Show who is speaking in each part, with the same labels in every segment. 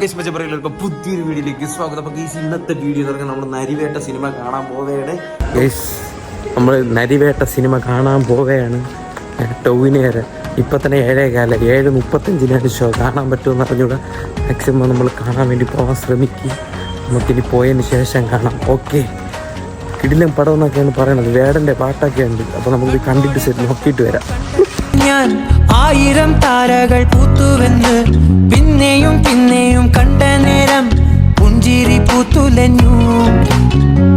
Speaker 1: പുതിയൊരു വീഡിയോയിലേക്ക് സ്വാഗതം. അപ്പോൾ ഇന്നത്തെ വീഡിയോ എന്ന് പറഞ്ഞാൽ നമ്മൾ നരിവേട്ട സിനിമ കാണാൻ പോവുകയാണ്. നമ്മൾ നരിവേട്ട സിനിമ കാണാൻ പോവുകയാണ്. ടൊവിനേറെ ഇപ്പം തന്നെ 7:15 7:35 ഷോ കാണാൻ പറ്റുമെന്ന് അറിഞ്ഞൂടെ. മാക്സിമം നമ്മൾ കാണാൻ വേണ്ടി പോകാൻ ശ്രമിക്കും. നമുക്കിനി പോയതിന് ശേഷം കാണാം. ഓക്കെ, കിടിലം പടം എന്നൊക്കെയാണ് പറയണത്. വേടൻ്റെ പാട്ടൊക്കെ ഉണ്ട്. അപ്പോൾ നമുക്ക് കണ്ടിട്ട് ശരി നോക്കിയിട്ട് വരാം.
Speaker 2: ഞാൻ 1000 താരകൾ പൂത്തുവെന്ന് പിന്നെയും പിന്നെയും കണ്ട നേരം പുഞ്ചിരി പൂത്തുലഞ്ഞു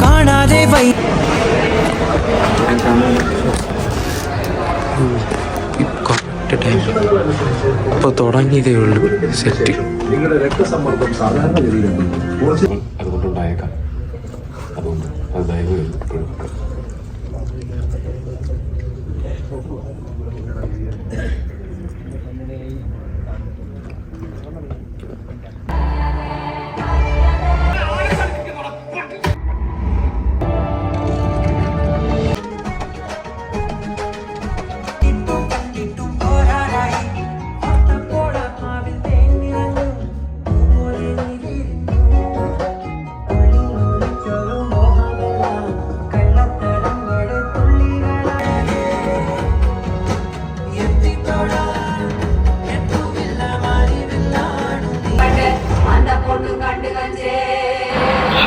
Speaker 2: കാണാതെ വൈ.
Speaker 1: ഇപ്പോൾ തുടങ്ങിയതേ ഉള്ളൂ സെറ്റ്.
Speaker 3: അതുകൊണ്ടുണ്ടായേക്കാം. അതുകൊണ്ട് അത് ദയവ്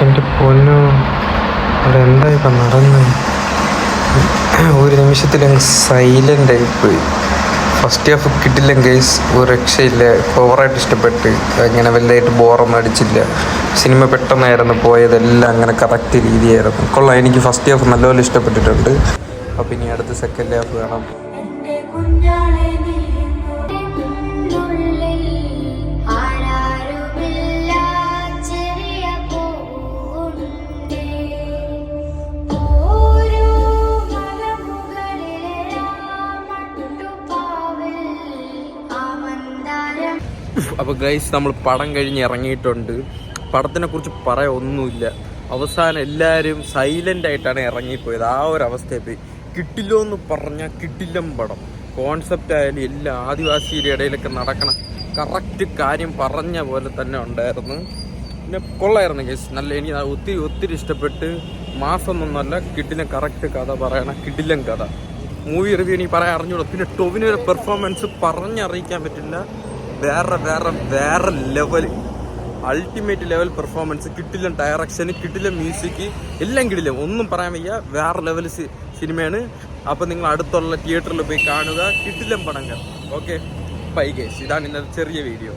Speaker 4: എൻ്റെ പൊന്നോ, അവിടെ എന്താ ഇപ്പം നടന്നത്? ഒരു നിമിഷത്തിൽ അങ്ങ് സൈലൻ്റ് ആയിപ്പോയി. ഫസ്റ്റ് ഹാഫ് കിട്ടില്ല ഗൈസ്, ഒരു രക്ഷയില്ല. ഓവറായിട്ട് ഇഷ്ടപ്പെട്ട് അങ്ങനെ വലുതായിട്ട് ബോറൊന്നും അടിച്ചില്ല. സിനിമ പെട്ടെന്നായിരുന്നു പോയതെല്ലാം, അങ്ങനെ കറക്റ്റ് രീതിയായിരുന്നു. കൊള്ളാം, എനിക്ക് ഫസ്റ്റ് ഹാഫ് നല്ലപോലെ ഇഷ്ടപ്പെട്ടിട്ടുണ്ട്. അപ്പം ഇനി അടുത്ത സെക്കൻഡ് ഹാഫ് കാണാം.
Speaker 1: അപ്പോൾ ഗൈസ്, നമ്മൾ പടം കഴിഞ്ഞ് ഇറങ്ങിയിട്ടുണ്ട്. പടത്തിനെ കുറിച്ച് പറയാൻ ഒന്നുമില്ല. അവസാനം എല്ലാവരും സൈലൻ്റ് ആയിട്ടാണ് ഇറങ്ങിപ്പോയത്. ആ ഒരു അവസ്ഥയിൽ പോയി. കിട്ടില്ലോ എന്ന് പറഞ്ഞാൽ കിട്ടില്ലം പടം. കോൺസെപ്റ്റ് ആയാലും എല്ലാ ആദിവാസിയുടെ ഇടയിലൊക്കെ നടക്കണം കറക്റ്റ് കാര്യം പറഞ്ഞ പോലെ തന്നെ ഉണ്ടായിരുന്നു. പിന്നെ കൊള്ളായിരുന്നു ഗൈസ്, നല്ല. എനിക്ക് ഒത്തിരി ഇഷ്ടപ്പെട്ട്. മാസമൊന്നുമല്ല, കിട്ടില്ല കറക്റ്റ് കഥ പറയണ കിടിലം കഥ. മൂവി റിവ്യൂ എനിക്ക് പറയാൻ അറിഞ്ഞൂടാ. പിന്നെ ടൊവിനോയുടെ പെർഫോമൻസ് പറഞ്ഞറിയിക്കാൻ പറ്റില്ല. വേറെ ലെവൽ, അൾട്ടിമേറ്റ് ലെവൽ പെർഫോമൻസ്. കിട്ടില്ല ഡയറക്ഷൻ, കിട്ടില്ല മ്യൂസിക്, എല്ലാം കിട്ടില്ല. ഒന്നും പറയാൻ വയ്യ. വേറെ ലെവൽ സിനിമയാണ്. അപ്പം നിങ്ങൾ അടുത്തുള്ള തിയേറ്ററിൽ പോയി കാണുക. കിട്ടില്ല പടങ്ങൾ. Okay, bye guys. ഇതാണ് ഇന്നത്തെ ചെറിയ വീഡിയോ.